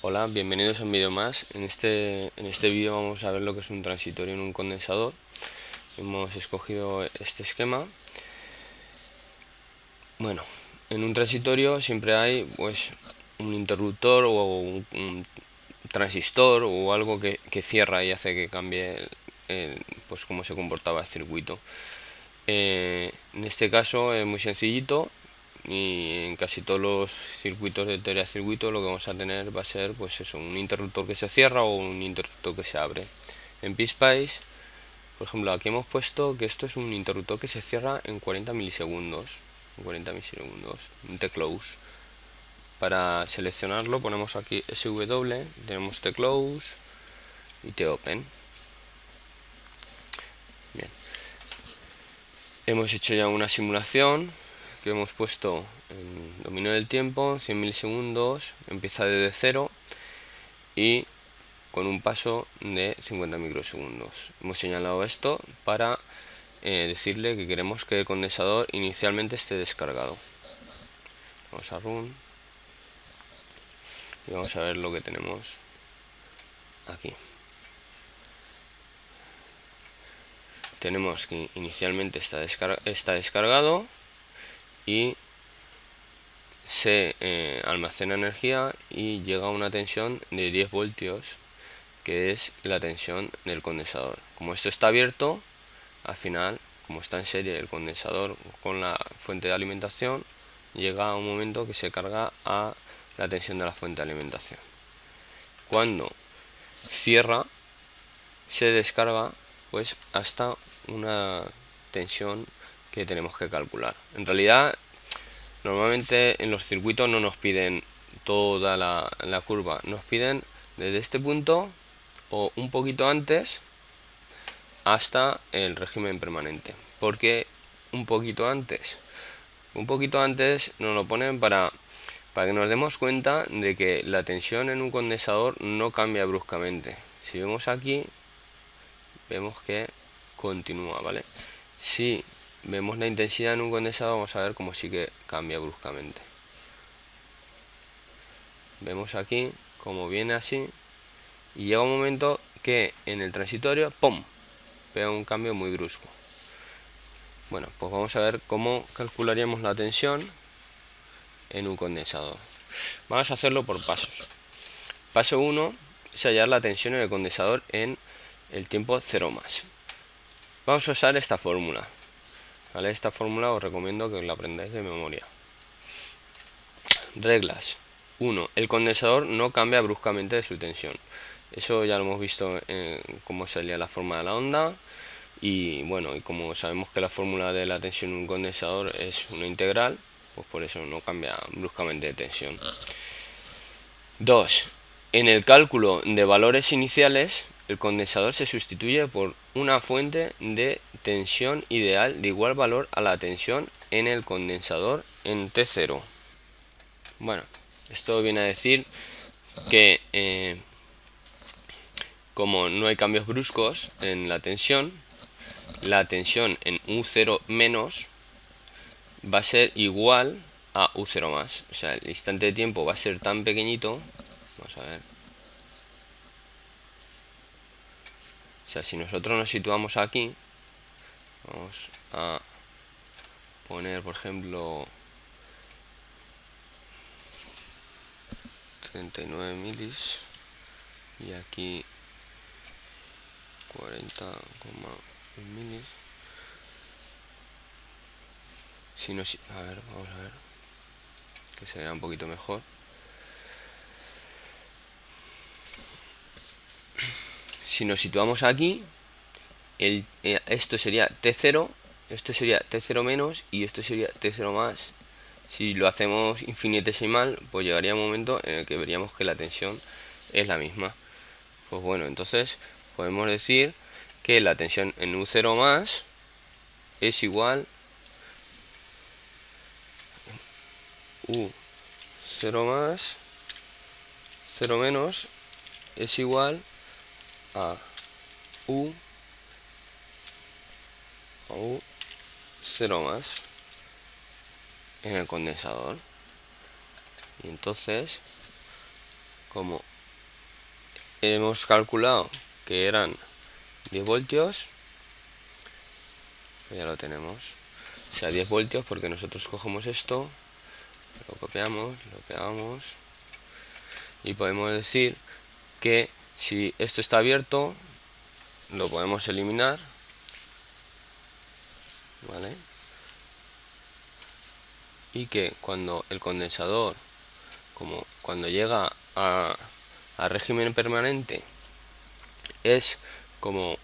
Hola, bienvenidos a un vídeo más. En este vídeo vamos a ver lo que es un transitorio en un condensador. Hemos escogido este esquema. Bueno, en un transitorio siempre hay pues un interruptor o un transistor o algo que cierra y hace que cambie pues cómo se comportaba el circuito. En este caso es muy sencillito, y en casi todos los circuitos de teoría de circuito lo que vamos a tener va a ser pues eso, un interruptor que se cierra o un interruptor que se abre. En PSpice, por ejemplo, aquí hemos puesto que esto es un interruptor que se cierra en 40 milisegundos. Un T-close. Para seleccionarlo ponemos aquí SW, tenemos T-close y T-open. Bien. Hemos hecho ya una simulación que hemos puesto en dominio del tiempo, 100 milisegundos, empieza desde 0 y con un paso de 50 microsegundos. Hemos señalado esto para decirle que queremos que el condensador inicialmente esté descargado. Vamos a run y vamos a ver lo que tenemos aquí. Tenemos que inicialmente está descargado y se almacena energía y llega a una tensión de 10 voltios, que es la tensión del condensador. Como esto está abierto, al final, como está en serie el condensador con la fuente de alimentación, llega a un momento que se carga a la tensión de la fuente de alimentación. Cuando cierra, se descarga pues hasta una tensión que tenemos que calcular. En realidad, normalmente en los circuitos no nos piden toda la curva, nos piden desde este punto o un poquito antes hasta el régimen permanente. Porque un poquito antes nos lo ponen para que nos demos cuenta de que la tensión en un condensador no cambia bruscamente. Si vemos aquí, vemos que continúa, ¿vale? Si vemos la intensidad en un condensador, vamos a ver cómo sí que cambia bruscamente. Vemos aquí como viene así y llega un momento que en el transitorio, ¡pum!, pega un cambio muy brusco. Bueno, pues vamos a ver cómo calcularíamos la tensión en un condensador. Vamos a hacerlo por pasos. Paso 1 es hallar la tensión en el condensador en el tiempo 0 más. Vamos a usar esta fórmula, ¿vale? Esta fórmula os recomiendo que la aprendáis de memoria. Reglas. 1. El condensador no cambia bruscamente de su tensión. Eso ya lo hemos visto en cómo salía la forma de la onda. Y bueno, y como sabemos que la fórmula de la tensión en un condensador es una integral, pues por eso no cambia bruscamente de tensión. 2. En el cálculo de valores iniciales, el condensador se sustituye por una fuente de tensión ideal de igual valor a la tensión en el condensador en T0. Bueno, esto viene a decir que como no hay cambios bruscos en la tensión en U0 menos va a ser igual a U0 más. O sea, el instante de tiempo va a ser tan pequeñito. Vamos a ver. O sea, si nosotros nos situamos aquí, vamos a poner, por ejemplo, 39 milis y aquí 40,1 milis. A ver, vamos a ver que se vea un poquito mejor. Si nos situamos aquí, esto sería T0, esto sería T0 menos y esto sería T0 más. Si lo hacemos infinitesimal, pues llegaría un momento en el que veríamos que la tensión es la misma. Pues bueno, entonces podemos decir que la tensión en U0 más es igual U0 más 0 menos es igual a U0 más en el condensador. Y entonces, como hemos calculado que eran 10 voltios, pues ya lo tenemos. O sea, 10 voltios, porque nosotros cogemos esto, lo copiamos, lo pegamos y podemos decir que si esto está abierto lo podemos eliminar, ¿vale? Y que cuando el condensador, como cuando llega a régimen permanente, es como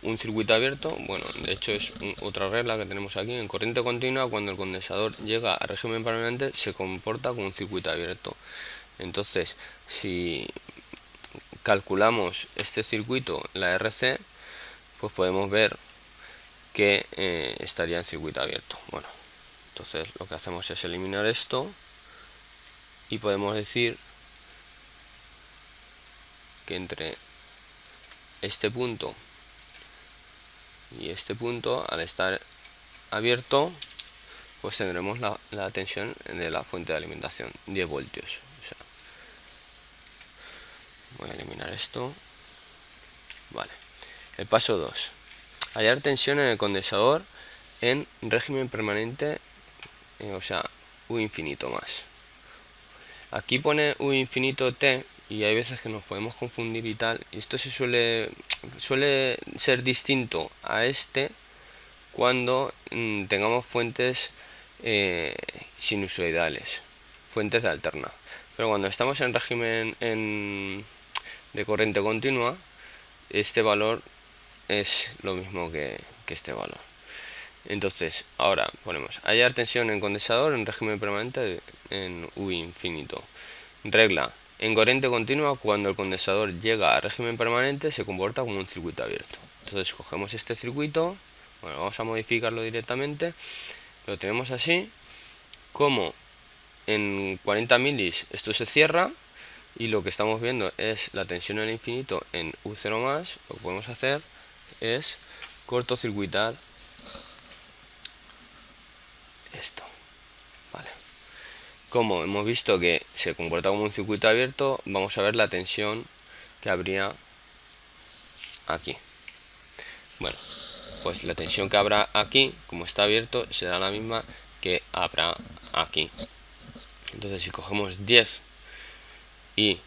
un circuito abierto. Bueno, de hecho es otra regla que tenemos aquí. En corriente continua, cuando el condensador llega a régimen permanente, se comporta como un circuito abierto. Entonces, si calculamos este circuito, la RC, pues podemos ver que estaría en circuito abierto. Bueno, entonces lo que hacemos es eliminar esto y podemos decir que entre este punto y este punto, al estar abierto, pues tendremos la tensión de la fuente de alimentación, 10 voltios. O sea, voy a eliminar esto. Vale. El paso 2. Hallar tensión en el condensador en régimen permanente, o sea, U infinito más. Aquí pone U infinito T y hay veces que nos podemos confundir y tal. Y esto suele ser distinto a este cuando tengamos fuentes sinusoidales, fuentes de alterna. Pero cuando estamos en régimen de corriente continua, este valor es lo mismo que este valor. Entonces, ahora ponemos hallar tensión en condensador en régimen permanente en U infinito. Regla: en corriente continua, cuando el condensador llega a régimen permanente, se comporta como un circuito abierto. Entonces cogemos este circuito, bueno, vamos a modificarlo directamente, lo tenemos así, como en 40 milis esto se cierra y lo que estamos viendo es la tensión al infinito en U0 más. Lo que podemos hacer es cortocircuitar esto, vale. Como hemos visto que se comporta como un circuito abierto, vamos a ver la tensión que habría aquí. Bueno, pues la tensión que habrá aquí, como está abierto, será la misma que habrá aquí. Entonces, si cogemos 10 y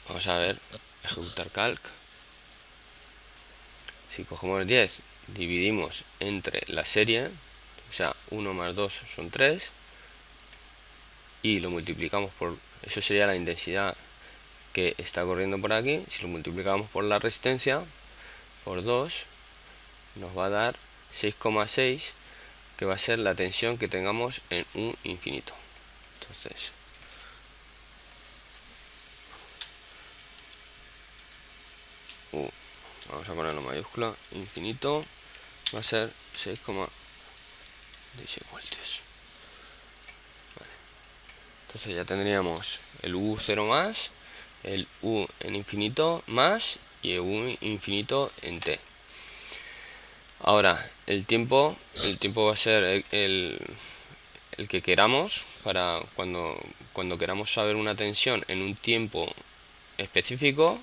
vamos a ver, ejecutar calc, si cogemos 10, dividimos entre la serie, o sea, 1 más 2 son 3, y lo multiplicamos por, eso sería la intensidad que está corriendo por aquí. Si lo multiplicamos por la resistencia, por 2, nos va a dar 6,6, que va a ser la tensión que tengamos en U infinito. Entonces, vamos a ponerlo mayúscula, infinito, va a ser 6,16 voltios. Vale. Entonces ya tendríamos el U0 más, el U en infinito más y el U infinito en T. Ahora, el tiempo va a ser el que queramos, para cuando queramos saber una tensión en un tiempo específico,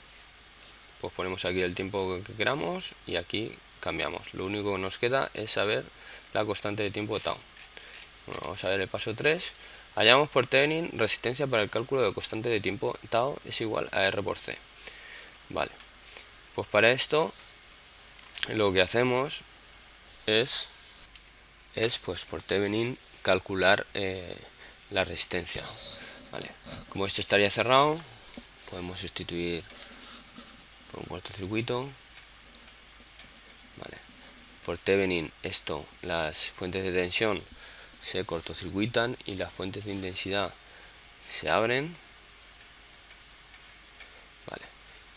pues ponemos aquí el tiempo que queramos y aquí cambiamos. Lo único que nos queda es saber la constante de tiempo tau. Bueno, vamos a ver el paso 3. Hallamos por Thevenin resistencia para el cálculo de constante de tiempo tau es igual a R por C. Vale, pues para esto lo que hacemos es pues por Thevenin calcular la resistencia. Vale, como esto estaría cerrado, podemos sustituir por un cortocircuito. Vale, por Thevenin esto, las fuentes de tensión se cortocircuitan y las fuentes de intensidad se abren. Vale,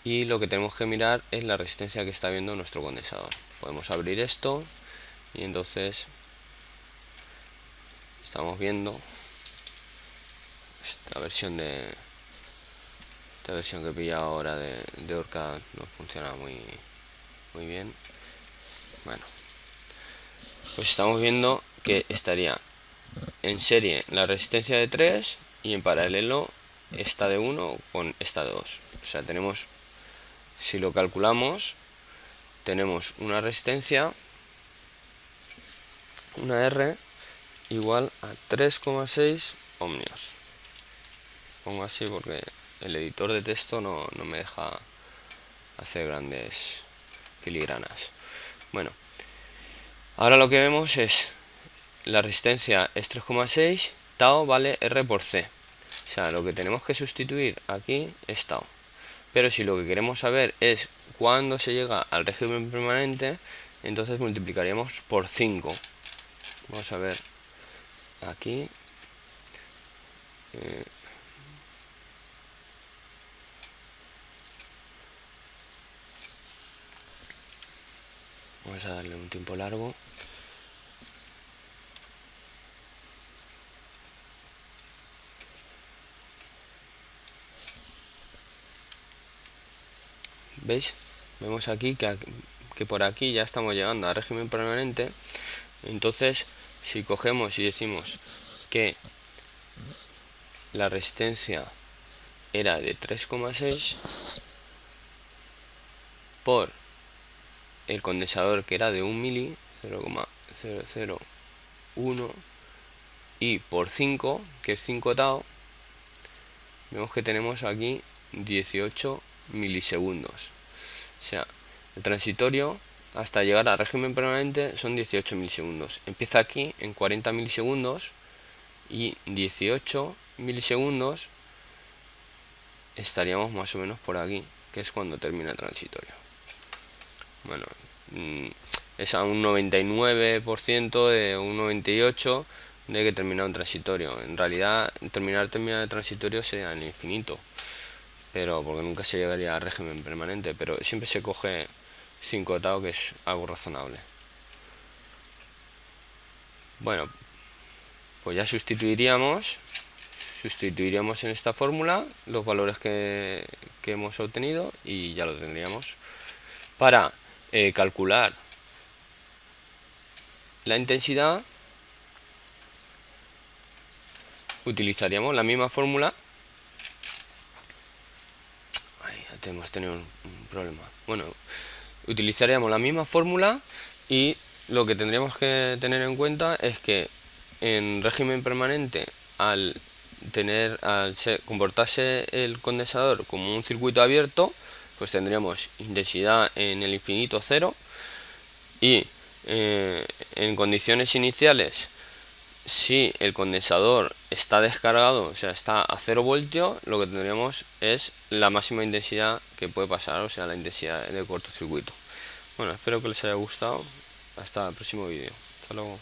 y lo que tenemos que mirar es la resistencia que está viendo nuestro condensador. Podemos abrir esto y entonces estamos viendo esta versión que he pillado ahora de Orca no funciona muy bien. Bueno, pues estamos viendo que estaría en serie la resistencia de 3 y en paralelo esta de 1 con esta de 2. O sea, tenemos, si lo calculamos, tenemos una resistencia, una R, igual a 3,6 ohmios. Pongo así porque el editor de texto no me deja hacer grandes filigranas. Bueno, ahora lo que vemos es la resistencia es 3,6, tau vale R por C. O sea, lo que tenemos que sustituir aquí es tau. Pero si lo que queremos saber es cuándo se llega al régimen permanente, entonces multiplicaríamos por 5. Vamos a ver aquí. Vamos a darle un tiempo largo. ¿Veis? Vemos aquí que por aquí ya estamos llegando al régimen permanente. Entonces, si cogemos y decimos que la resistencia era de 3,6 por el condensador que era de 1 mili, 0,001, y por 5, que es 5 tau, vemos que tenemos aquí 18 milisegundos. O sea, el transitorio hasta llegar al régimen permanente son 18 milisegundos. Empieza aquí en 40 milisegundos y 18 milisegundos estaríamos más o menos por aquí, que es cuando termina el transitorio. Bueno, es a un 99% de un 98% de que termina un transitorio. En realidad, terminar el transitorio sería el infinito, pero porque nunca se llegaría al régimen permanente, pero siempre se coge 5 tau, que es algo razonable. Bueno, pues ya sustituiríamos en esta fórmula los valores que hemos obtenido y ya lo tendríamos. Para calcular la intensidad utilizaríamos la misma fórmula. Hemos tenido un problema. Bueno, utilizaríamos la misma fórmula y lo que tendríamos que tener en cuenta es que en régimen permanente, al comportarse el condensador como un circuito abierto, pues tendríamos intensidad en el infinito 0 y en condiciones iniciales, si el condensador está descargado, o sea, está a 0 voltios, lo que tendríamos es la máxima intensidad que puede pasar, o sea, la intensidad de cortocircuito. Bueno, espero que les haya gustado. Hasta el próximo vídeo. Hasta luego.